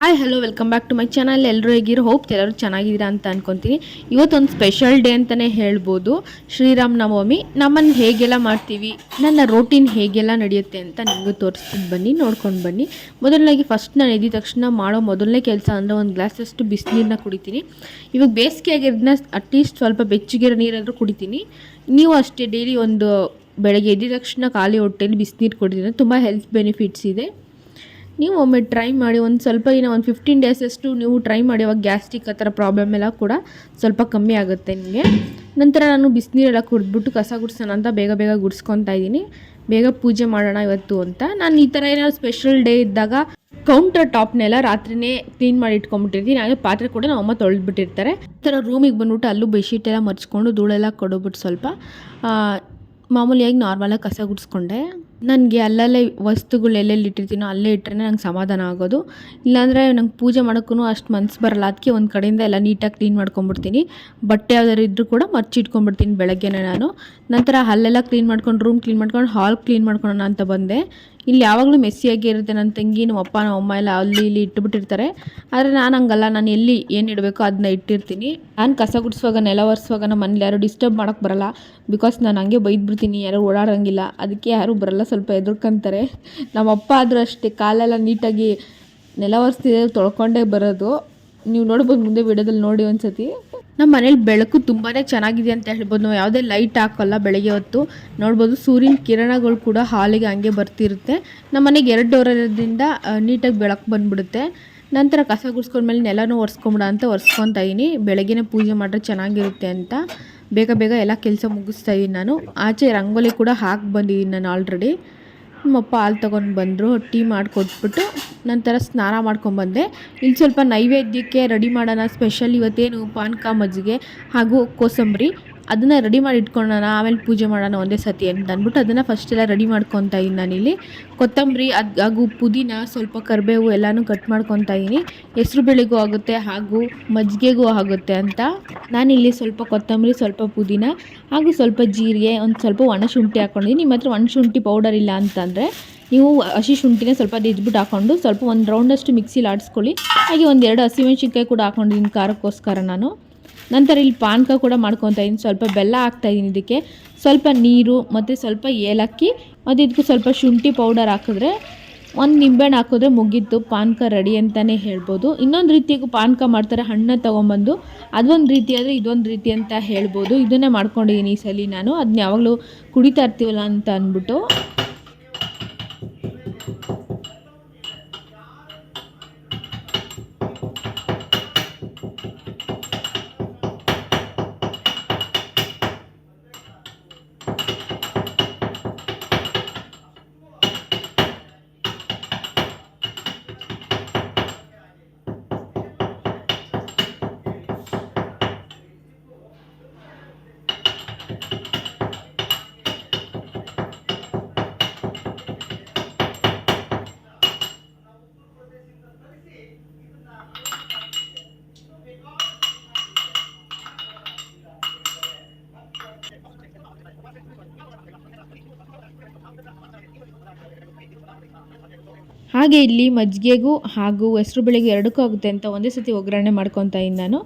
Hi hello welcome back to my channel. ಎಲ್ಲರೂ ಹೇಗಿರೋ hope ಎಲ್ಲರೂ ಚೆನ್ನಾಗಿದ್ದೀರಾ ಅಂತ ಅನ್ಕೊತೀನಿ. ಇವತ್ತೊಂದು ಸ್ಪೆಷಲ್ ಡೇ ಅಂತಲೇ ಹೇಳ್ಬೋದು. ಶ್ರೀರಾಮ ನವಮಿ. ನಮ್ಮನ್ನು ಹೇಗೆಲ್ಲ ಮಾಡ್ತೀವಿ, ನನ್ನ ರೋಟೀನ್ ಹೇಗೆಲ್ಲ ನಡೆಯುತ್ತೆ ಅಂತ ನಿಮಗೂ ತೋರಿಸ್ತೀನಿ, ಬನ್ನಿ ನೋಡ್ಕೊಂಡು ಬನ್ನಿ. ಮೊದಲನೇಗೆ ಫಸ್ಟ್ ನಾನು ಎದ್ದ ತಕ್ಷಣ ಮಾಡೋ ಮೊದಲನೇ ಕೆಲಸ ಅಂದರೆ ಒಂದು ಗ್ಲಾಸಷ್ಟು ಬಿಸಿನೀರನ್ನ ಕುಡಿತೀನಿ. ಇವಾಗ ಬೇಸಿಗೆ ಆಗಿರೋದನ್ನ ಅಟ್ಲೀಸ್ಟ್ ಸ್ವಲ್ಪ ಬೆಚ್ಚಗಿರೋ ನೀರಾದರೂ ಕುಡಿತೀನಿ. ನೀವು ಅಷ್ಟೇ ಡೈಲಿ ಒಂದು ಬೆಳಗ್ಗೆ ಎದ್ದ ತಕ್ಷಣ ಖಾಲಿ ಹೊಟ್ಟೆಯಲ್ಲಿ ಬಿಸಿನೀರು ಕುಡಿದ್ರೆ ತುಂಬ ಹೆಲ್ತ್ ಬೆನಿಫಿಟ್ಸ್ ಇದೆ. ನೀವು ಒಮ್ಮೆ ಟ್ರೈ ಮಾಡಿ, ಒಂದು ಸ್ವಲ್ಪ ಒಂದು 15 ಡೇಸಷ್ಟು ನೀವು ಟ್ರೈ ಮಾಡಿ. ಅವಾಗ ಗ್ಯಾಸ್ಟ್ರಿಕ್ ಆ ಥರ ಪ್ರಾಬ್ಲಮ್ ಎಲ್ಲ ಕೂಡ ಸ್ವಲ್ಪ ಕಮ್ಮಿ ಆಗುತ್ತೆ ನಿಮಗೆ. ನಂತರ ನಾನು ಬಿಸಿನೀರೆಲ್ಲ ಕುಡಿದ್ಬಿಟ್ಟು ಕಸ ಗುಡಿಸೋಣ ಅಂತ ಬೇಗ ಬೇಗ ಗುಡಿಸ್ಕೊತಾ ಇದ್ದೀನಿ. ಬೇಗ ಪೂಜೆ ಮಾಡೋಣ ಇವತ್ತು ಅಂತ. ನಾನು ಈ ಥರ ಏನಾದ್ರು ಸ್ಪೆಷಲ್ ಡೇ ಇದ್ದಾಗ ಕೌಂಟರ್ ಟಾಪ್ನೆಲ್ಲ ರಾತ್ರಿನೇ ಕ್ಲೀನ್ ಮಾಡಿ ಇಟ್ಕೊಂಡ್ಬಿಟ್ಟಿರ್ತೀನಿ. ಹಾಗೆ ಪಾತ್ರೆ ಕೂಡ ನಮ್ಮ ಅಮ್ಮ ತೊಳೆದ್ಬಿಟ್ಟಿರ್ತಾರೆ. ಈ ಥರ ರೂಮಿಗೆ ಬಂದ್ಬಿಟ್ಟು ಅಲ್ಲೂ ಬೆಡ್ಶೀಟ್ ಎಲ್ಲ ಮರ್ಚ್ಕೊಂಡು ಧೂಳೆಲ್ಲ ಕೊಡೋಗ್ಬಿಟ್ಟು ಸ್ವಲ್ಪ ಮಾಮೂಲಿಯಾಗಿ ನಾರ್ಮಲಾಗಿ ಕಸ ಗುಡಿಸ್ಕೊಂಡೆ. ನನಗೆ ಅಲ್ಲಲ್ಲೇ ವಸ್ತುಗಳು ಎಲ್ಲೆಲ್ಲಿ ಇಟ್ಟಿರ್ತೀನೋ ಅಲ್ಲೇ ಇಟ್ಟರೆ ನಂಗೆ ಸಮಾಧಾನ ಆಗೋದು. ಇಲ್ಲಾಂದರೆ ನಂಗೆ ಪೂಜೆ ಮಾಡೋಕ್ಕೂ ಅಷ್ಟು ಮನಸ್ಸು ಬರಲ್ಲ. ಅದಕ್ಕೆ ಒಂದು ಕಡೆಯಿಂದ ಎಲ್ಲ ನೀಟಾಗಿ ಕ್ಲೀನ್ ಮಾಡ್ಕೊಂಬಿಡ್ತೀನಿ. ಬಟ್ಟೆ ಯಾವ್ದಾದ್ರು ಇದ್ದರೂ ಕೂಡ ಮರ್ಚಿಟ್ಕೊಂಡ್ಬಿಡ್ತೀನಿ ಬೆಳಗ್ಗೆನೇ ನಾನು. ನಂತರ ಅಲ್ಲೆಲ್ಲ ಕ್ಲೀನ್ ಮಾಡ್ಕೊಂಡು, ರೂಮ್ ಕ್ಲೀನ್ ಮಾಡ್ಕೊಂಡು, ಹಾಲ್ ಕ್ಲೀನ್ ಮಾಡ್ಕೊಳ್ಳೋಣ ಅಂತ ಬಂದೆ. ಇಲ್ಲಿ ಯಾವಾಗಲೂ ಮೆಸ್ಸಿಯಾಗಿ ಇರುತ್ತೆ. ನನ್ನ ತಂಗಿ, ನಮ್ಮ ಅಪ್ಪ, ನಮ್ಮ ಅಮ್ಮ ಎಲ್ಲ ಅಲ್ಲಿ ಇಲ್ಲಿ ಇಟ್ಟುಬಿಟ್ಟಿರ್ತಾರೆ. ಆದರೆ ನಾನು ಹಂಗಲ್ಲ, ನಾನು ಎಲ್ಲಿ ಏನು ಇಡಬೇಕೋ ಅದನ್ನ ಇಟ್ಟಿರ್ತೀನಿ. ನಾನು ಕಸ ಗುಡಿಸುವಾಗ, ನೆಲ ಒರೆಸುವಾಗ ನಮ್ಮ ಮನೇಲಿ ಯಾರು ಡಿಸ್ಟರ್ಬ್ ಮಾಡೋಕ್ಕೆ ಬರಲ್ಲ. ಬಿಕಾಸ್ ನಾನು ಹಂಗೆ ಬೈದ್ಬಿಡ್ತೀನಿ, ಯಾರು ಓಡಾಡೋಂಗಿಲ್ಲ. ಅದಕ್ಕೆ ಯಾರೂ ಬರಲ್ಲ, ಸ್ವಲ್ಪ ಎದುರ್ಕೊಂತಾರೆ. ನಮ್ಮ ಅಪ್ಪ ಆದರೂ ಅಷ್ಟೇ, ಕಾಲೆಲ್ಲ ನೀಟಾಗಿ ನೆಲ ಒರೆಸ್ತಿದೆ ತೊಳ್ಕೊಂಡೇ ಬರೋದು. ನೀವು ನೋಡ್ಬೋದು, ಮುಂದೆ ವಿಡಿಯೋದಲ್ಲಿ ನೋಡಿ ಒಂದ್ಸತಿ. ನಮ್ಮ ಮನೇಲಿ ಬೆಳಕು ತುಂಬಾ ಚೆನ್ನಾಗಿದೆ ಅಂತ ಹೇಳ್ಬೋದು. ನಾವು ಯಾವುದೇ ಲೈಟ್ ಹಾಕೋಲ್ಲ ಬೆಳಗ್ಗೆ ಹೊತ್ತು. ನೋಡ್ಬೋದು ಸೂರ್ಯನ ಕಿರಣಗಳು ಕೂಡ ಹಾಲಿಗೆ ಹಂಗೆ ಬರ್ತಿರುತ್ತೆ. ನಮ್ಮ ಮನೆಗೆ 2 ಡೋರ್ ಇರೋದ್ರಿಂದ ನೀಟಾಗಿ ಬೆಳಕು ಬಂದುಬಿಡುತ್ತೆ. ನಂತರ ಕಸ ಗುಡಿಸ್ಕೊಂಡ್ಮೇಲೆ ನೆಲನೂ ಒರೆಸ್ಕೊಂಬಿಡ ಅಂತ ಒರೆಸ್ಕೊತಾ ಇದ್ದೀನಿ. ಬೆಳಗ್ಗೆನೇ ಪೂಜೆ ಮಾಡಿದ್ರೆ ಚೆನ್ನಾಗಿರುತ್ತೆ ಅಂತ ಬೇಗ ಬೇಗ ಎಲ್ಲ ಕೆಲಸ ಮುಗಿಸ್ತಾ ಇದ್ದೀನಿ ನಾನು. ಆಚೆ ರಂಗೋಲಿ ಕೂಡ ಹಾಕಿ ಬಂದಿದ್ದೀನಿ ನಾನು ಆಲ್ರೆಡಿ. ನಮ್ಮಪ್ಪ ಹಾಲು ತೊಗೊಂಡು ಬಂದರು, ಟೀ ಮಾಡಿಕೊಟ್ಬಿಟ್ಟು ನಂತರ ಸ್ನಾನ ಮಾಡ್ಕೊಂಬಂದೆ. ಇಲ್ಲಿ ಸ್ವಲ್ಪ ನೈವೇದ್ಯಕ್ಕೆ ರೆಡಿ ಮಾಡೋಣ. ಸ್ಪೆಷಲ್ ಇವತ್ತೇನು ಪಾನಕ, ಮಜ್ಜಿಗೆ ಹಾಗೂ ಕೋಸಂಬರಿ, ಅದನ್ನು ರೆಡಿ ಮಾಡಿ ಇಟ್ಕೊಳ್ಳೋಣ, ಆಮೇಲೆ ಪೂಜೆ ಮಾಡೋಣ ಒಂದೇ ಸತಿ ಅಂತ ಅಂದ್ಬಿಟ್ಟು ಅದನ್ನು ಫಸ್ಟೆಲ್ಲ ರೆಡಿ ಮಾಡ್ಕೊತಾ ಇದ್ದೀನಿ ನಾನಿಲ್ಲಿ. ಕೊತ್ತಂಬರಿ ಹಾಗೂ ಪುದೀನ, ಸ್ವಲ್ಪ ಕರಿಬೇವು ಎಲ್ಲನೂ ಕಟ್ ಮಾಡ್ಕೊತಾ ಇದ್ದೀನಿ. ಹೆಸ್ರು ಬೇಳೆಗೂ ಆಗುತ್ತೆ ಹಾಗೂ ಮಜ್ಜಿಗೆಗೂ ಆಗುತ್ತೆ ಅಂತ. ನಾನಿಲ್ಲಿ ಸ್ವಲ್ಪ ಕೊತ್ತಂಬರಿ, ಸ್ವಲ್ಪ ಪುದೀನ ಹಾಗೂ ಸ್ವಲ್ಪ ಜೀರಿಗೆ, ಒಂದು ಸ್ವಲ್ಪ ಒಣಶುಂಠಿ ಹಾಕ್ಕೊಂಡಿದ್ದೀನಿ. ನಿಮ್ಮ ಹತ್ರ ಒಣಶುಂಠಿ ಪೌಡರ್ ಇಲ್ಲ ಅಂತಂದರೆ ನೀವು ಹಸಿ ಶುಂಠಿನೇ ಸ್ವಲ್ಪ ಜಜ್ಜಿಬಿಟ್ಟು ಹಾಕ್ಕೊಂಡು ಸ್ವಲ್ಪ ಒಂದು ರೌಂಡಷ್ಟು ಮಿಕ್ಸಿಲಿ ಆಡಿಸ್ಕೊಳ್ಳಿ. ಹಾಗೆ 1-2 ಹಸಿಮೆಣ್ಸಿನ್ಕಾಯಿ ಕೂಡ ಹಾಕ್ಕೊಂಡಿದ್ದೀನಿ ಖಾರಕ್ಕೋಸ್ಕರ ನಾನು. ನಂತರ ಇಲ್ಲಿ ಪಾನಕ ಕೂಡ ಮಾಡ್ಕೊತಾ ಇದ್ದೀನಿ. ಸ್ವಲ್ಪ ಬೆಲ್ಲ ಹಾಕ್ತಾಯಿದ್ದೀನಿ ಇದಕ್ಕೆ, ಸ್ವಲ್ಪ ನೀರು ಮತ್ತು ಸ್ವಲ್ಪ ಏಲಕ್ಕಿ ಮತ್ತು ಇದಕ್ಕೆ ಸ್ವಲ್ಪ ಶುಂಠಿ ಪೌಡರ್ ಹಾಕಿದ್ರೆ, ಒಂದು ನಿಂಬೆಹಣ್ಣು ಹಾಕಿದ್ರೆ ಮುಗೀತು, ಪಾನಕ ರೆಡಿ ಅಂತಲೇ ಹೇಳ್ಬೋದು. ಇನ್ನೊಂದು ರೀತಿಯಾಗೂ ಪಾನಕ ಮಾಡ್ತಾರೆ, ಹಣ್ಣು ತೊಗೊಂಬಂದು. ಅದೊಂದು ರೀತಿ ಆದರೆ ಇದೊಂದು ರೀತಿ ಅಂತ ಹೇಳ್ಬೋದು. ಇದನ್ನೇ ಮಾಡ್ಕೊಂಡಿದ್ದೀನಿ ಈ ಸಲ ನಾನು. ಅದನ್ನ ಯಾವಾಗಲೂ ಕುಡಿತಾ ಇರ್ತೀವಲ್ಲ ಅಂತ ಅಂದ್ಬಿಟ್ಟು. ಹಾಗೆ ಇಲ್ಲಿ ಮಜ್ಜಿಗೆಗೂ ಹಾಗೂ ಹೆಸರು ಬೇಳೆಗೂ ಎರಡಕ್ಕೂ ಆಗುತ್ತೆ ಅಂತ ಒಂದೇ ಸತಿ ಒಗ್ಗರಣೆ ಮಾಡ್ಕೊತಾ ಇದ್ದೀನಿ ನಾನು.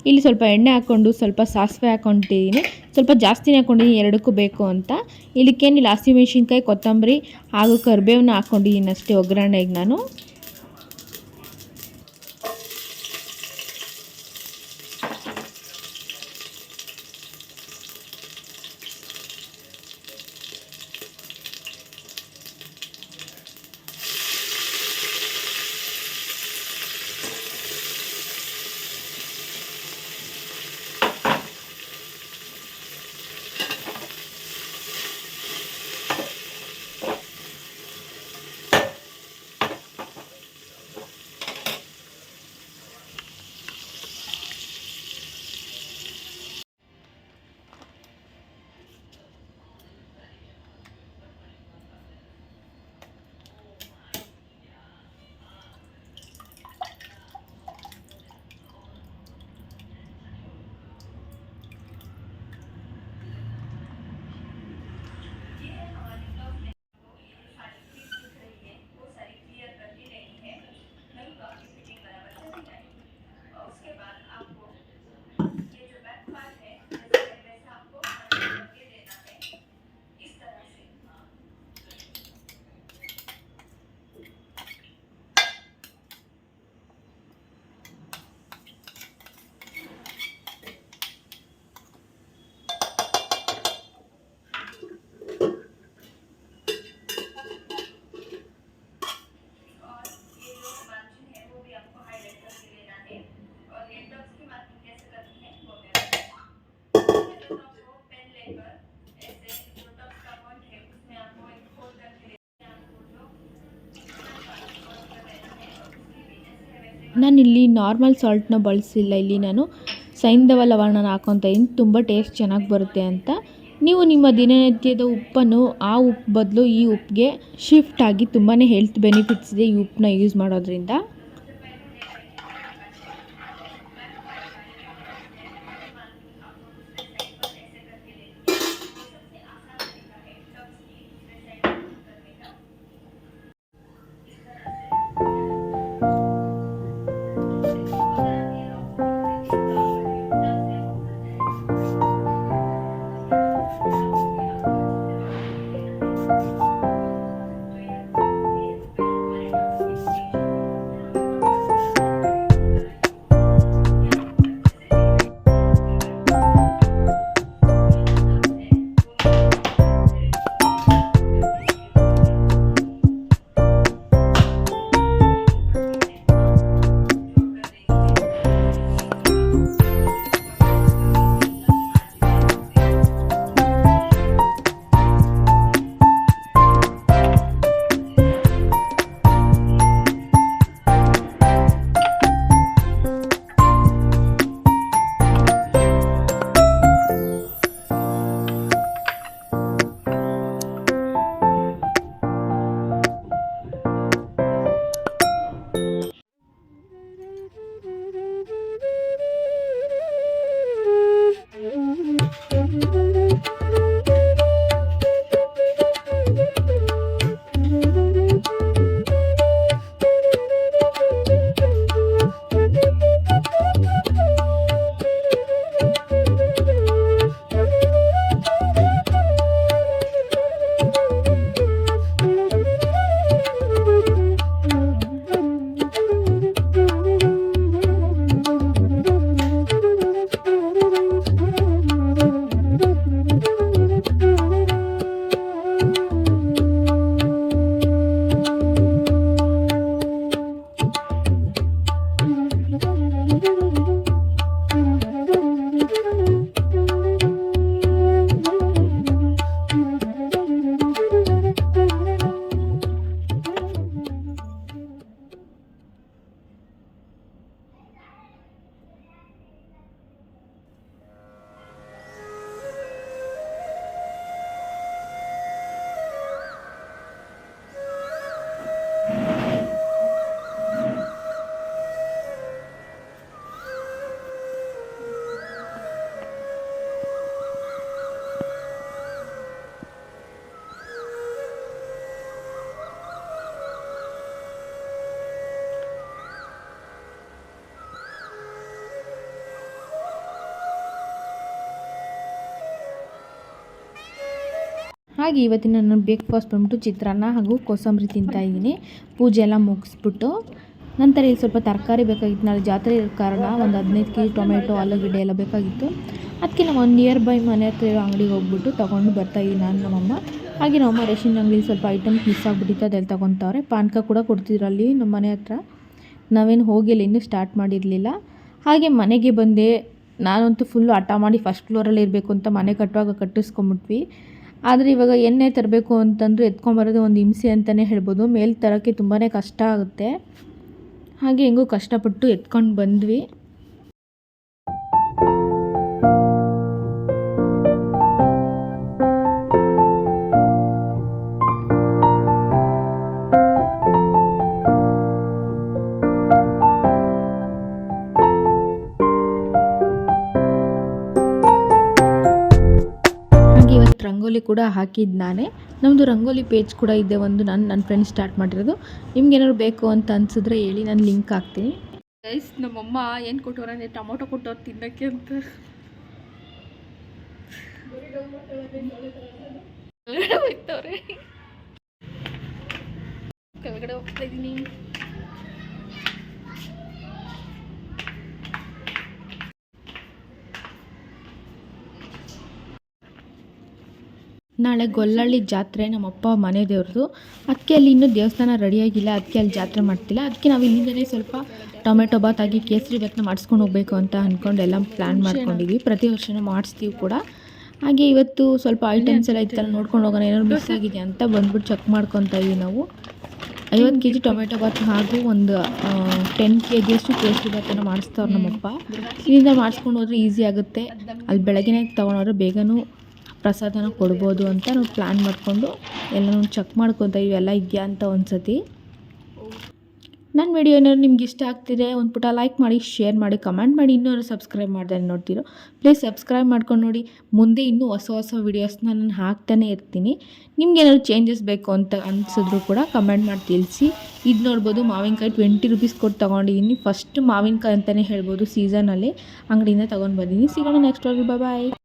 ಇಲ್ಲಿ ಸ್ವಲ್ಪ ಎಣ್ಣೆ ಹಾಕ್ಕೊಂಡು ಸ್ವಲ್ಪ ಸಾಸಿವೆ ಹಾಕ್ಕೊಂಡಿದ್ದೀನಿ. ಸ್ವಲ್ಪ ಜಾಸ್ತಿನೇ ಹಾಕ್ಕೊಂಡಿದ್ದೀನಿ, ಎರಡಕ್ಕೂ ಬೇಕು ಅಂತ. ಇಲ್ಲಿಕ್ಕೇನಿಲ್ಲ, ಹಸಿಮೆಣ್ಸಿನ್ಕಾಯಿ, ಕೊತ್ತಂಬರಿ ಹಾಗೂ ಕರಿಬೇವನ್ನ ಹಾಕ್ಕೊಂಡಿದ್ದೀನಿ ಅಷ್ಟೇ ಒಗ್ಗರಣೆಗೆ ನಾನು. ನಾನಿಲ್ಲಿ ನಾರ್ಮಲ್ ಸಾಲ್ಟ್ನ ಬಳಸಿಲ್ಲ, ಇಲ್ಲಿ ನಾನು ಸೈಂಧವ ಲವಣನ ಹಾಕ್ಕೊತಾ ಇದ್ದೀನಿ, ತುಂಬ ಟೇಸ್ಟ್ ಚೆನ್ನಾಗಿ ಬರುತ್ತೆ ಅಂತ. ನೀವು ನಿಮ್ಮ ದಿನನಿತ್ಯದ ಉಪ್ಪನ್ನು ಆ ಉಪ್ಪು ಬದಲು ಈ ಉಪ್ಪಿಗೆ ಶಿಫ್ಟ್ ಆಗಿ ತುಂಬಾ ಹೆಲ್ತ್ ಬೆನಿಫಿಟ್ಸ್ ಇದೆ ಈ ಉಪ್ಪನ್ನ ಯೂಸ್ ಮಾಡೋದ್ರಿಂದ. ಹಾಗೆ ಇವತ್ತಿನ ನನ್ನ ಬ್ರೇಕ್ಫಾಸ್ಟ್ ಬಂದ್ಬಿಟ್ಟು ಚಿತ್ರಾನ್ನ ಹಾಗೂ ಕೋಸಂಬರಿ ತಿಂತಾಯಿದ್ದೀನಿ. ಪೂಜೆ ಎಲ್ಲ ಮುಗಿಸ್ಬಿಟ್ಟು ನಂತರ ಇಲ್ಲಿ ಸ್ವಲ್ಪ ತರಕಾರಿ ಬೇಕಾಗಿತ್ತು. ನಾಳೆ ಜಾತ್ರೆ ಇರೋ ಕಾರಣ ಒಂದು 15 ಕೆಜಿ ಟೊಮೆಟೊ, ಆಲೂಗಡ್ಡೆ ಎಲ್ಲ ಬೇಕಾಗಿತ್ತು. ಅದಕ್ಕೆ ನಾವು ಒಂದು ನಿಯರ್ ಬೈ ಮನೆ ಹತ್ರ ಇರೋ ಅಂಗಡಿಗೆ ಹೋಗ್ಬಿಟ್ಟು ತೊಗೊಂಡು ಬರ್ತಾಯಿದ್ದೀನಿ ನಾನು, ನಮ್ಮಮ್ಮ. ಹಾಗೆ ನಮ್ಮಮ್ಮ ರೇಷನ್ ಅಂಗಡಿಲಿ ಸ್ವಲ್ಪ ಐಟಮ್ಸ್ ಮಿಸ್ ಆಗಿಬಿಟ್ಟಿತ್ತು, ಅದೆಲ್ಲ ತೊಗೊತಾವ್ರೆ. ಪಾನಕ ಕೂಡ ಕೊಡ್ತಿದ್ರು ಅಲ್ಲಿ ನಮ್ಮ ಮನೆ ಹತ್ರ. ನಾವೇನು ಹೋಗಿಲ್ಲ, ಇನ್ನೂ ಸ್ಟಾರ್ಟ್ ಮಾಡಿರಲಿಲ್ಲ. ಹಾಗೆ ಮನೆಗೆ ಬಂದೆ. ನಾನಂತೂ ಫುಲ್ಲು ಹಠ ಮಾಡಿ ಫಸ್ಟ್ ಫ್ಲೋರಲ್ಲಿ ಇರಬೇಕು ಅಂತ ಮನೆ ಕಟ್ಟುವಾಗ ಕಟ್ಟಿಸ್ಕೊಂಬಿಟ್ವಿ. ಆದರೆ ಇವಾಗ ಎಣ್ಣೆ ತರಬೇಕು ಅಂತಂದರೂ ಎತ್ಕೊಂಬರೋದು ಒಂದು ಹಿಂಸೆ ಅಂತಲೇ ಹೇಳ್ಬೋದು. ಮೇಲೆ ತರೋಕ್ಕೆ ತುಂಬಾ ಕಷ್ಟ ಆಗುತ್ತೆ. ಹಾಗೆ ಹೆಂಗೋ ಕಷ್ಟಪಟ್ಟು ಎತ್ಕೊಂಡು ಬಂದ್ವಿ. ರಂಗೋಲಿ ಕೂಡ ಹಾಕಿದ್ದು ನಾನೇ. ನಮ್ಮದು ರಂಗೋಲಿ ಪೇಜ್ ಕೂಡ ಇದೆ ಒಂದು, ನನ್ನ ಫ್ರೆಂಡ್ ಸ್ಟಾರ್ಟ್ ಮಾಡಿರೋದು. ನಿಮ್ಗೇನಾದ್ರು ಬೇಕು ಅಂತ ಅನಿಸಿದ್ರೆ ಹೇಳಿ, ನಾನು ಲಿಂಕ್ ಹಾಕ್ತೀನಿ. ಗೈಸ್, ನಮ್ಮಮ್ಮ ಏನು ಕೊಟ್ಟವ್ರೆ, ಟೊಮೊಟೊ ಕೊಟ್ಟವ್ರು ತಿನ್ನೋಕ್ಕೆ ಅಂತ. ಕೆಳಗಡೆ ಹೋಗ್ತಾ ಇದ್ದೀನಿ. ನಾಳೆ ಗೊಲ್ಲಳ್ಳಿ ಜಾತ್ರೆ, ನಮ್ಮಪ್ಪ ಮನೆ ದೇವ್ರದ್ದು. ಅದಕ್ಕೆ ಅಲ್ಲಿ ಇನ್ನೂ ದೇವಸ್ಥಾನ ರೆಡಿಯಾಗಿಲ್ಲ, ಅದಕ್ಕೆ ಅಲ್ಲಿ ಜಾತ್ರೆ ಮಾಡ್ತಿಲ್ಲ. ಅದಕ್ಕೆ ನಾವು ಇಲ್ಲಿಂದಲೇ ಸ್ವಲ್ಪ ಟೊಮೆಟೊ ಬಾತ್ ಆಗಿ ಕೇಸರಿ ಬಾತ್ನ ಮಾಡಿಸ್ಕೊಂಡು ಹೋಗಬೇಕು ಅಂತ ಅಂದ್ಕೊಂಡು ಎಲ್ಲ ಪ್ಲ್ಯಾನ್ ಮಾಡ್ಕೊಂಡಿದ್ವಿ. ಪ್ರತಿ ವರ್ಷವೂ ಮಾಡಿಸ್ತೀವಿ ಕೂಡ. ಹಾಗೆ ಇವತ್ತು ಸ್ವಲ್ಪ ಐಟಮ್ಸ್ ಎಲ್ಲ ಇತ್ತಲ್ಲ, ನೋಡ್ಕೊಂಡು ಹೋಗೋಣ ಏನಾದ್ರು ಮಿಸ್ ಆಗಿದೆ ಅಂತ ಬಂದ್ಬಿಟ್ಟು ಚೆಕ್ ಮಾಡ್ಕೊತಾ ಇದ್ದೀವಿ ನಾವು. 50 ಕೆ ಜಿ ಟೊಮೆಟೊ ಬಾತ್ ಹಾಗೂ ಒಂದು 10 ಕೆ ಜಿಯಷ್ಟು ಕೇಸರಿ ಬಾತನ್ನು ಮಾಡಿಸ್ತಾವ್ರು ನಮ್ಮಪ್ಪ. ಇಲ್ಲಿಂದ ಮಾಡಿಸ್ಕೊಂಡು ಹೋದರೆ ಈಸಿ ಆಗುತ್ತೆ, ಅಲ್ಲಿ ಬೆಳಗ್ಗೆನೇ ತೊಗೊಂಡೋದ್ರೆ ಬೇಗನೂ ಪ್ರಸಾದನ ಕೊಡ್ಬೋದು ಅಂತ ನಾವು ಪ್ಲ್ಯಾನ್ ಮಾಡಿಕೊಂಡು ಎಲ್ಲನೂ ಚೆಕ್ ಮಾಡ್ಕೊತಾ ಇವೆಲ್ಲ ಇದೆಯಾ ಅಂತ ಒಂದು ಸತಿ. ನನ್ನ ವಿಡಿಯೋ ಏನಾದ್ರು ನಿಮ್ಗೆ ಇಷ್ಟ ಆಗ್ತಿದೆ ಒಂದು ಪುಟ ಲೈಕ್ ಮಾಡಿ, ಶೇರ್ ಮಾಡಿ, ಕಮೆಂಟ್ ಮಾಡಿ. ಇನ್ನೂ ಸಬ್ಸ್ಕ್ರೈಬ್ ಮಾಡ್ದೆ ನೋಡ್ತಿರೋ ಪ್ಲೀಸ್ ಸಬ್ಸ್ಕ್ರೈಬ್ ಮಾಡ್ಕೊಂಡು ನೋಡಿ. ಮುಂದೆ ಇನ್ನೂ ಹೊಸ ವೀಡಿಯೋಸ್ನ ನಾನು ಹಾಕ್ತಾನೆ ಇರ್ತೀನಿ. ನಿಮ್ಗೇನಾದ್ರು ಚೇಂಜಸ್ ಬೇಕು ಅಂತ ಅನಿಸಿದ್ರು ಕೂಡ ಕಮೆಂಟ್ ಮಾಡಿ ತಿಳಿಸಿ. ಇದು ನೋಡ್ಬೋದು ಮಾವಿನಕಾಯಿ 20 ರೂಪೀಸ್ ಕೊಟ್ಟು ತೊಗೊಂಡಿದ್ದೀನಿ. ಫಸ್ಟ್ ಮಾವಿನಕಾಯಿ ಅಂತಲೇ ಹೇಳ್ಬೋದು, ಸೀಸನಲ್ಲಿ ಅಂಗಡಿಯಿಂದ ತೊಗೊಂಡು ಬಂದಿದ್ದೀನಿ. ಸಿಗೋಣ ನೆಕ್ಸ್ಟ್ ಬಾಯ್.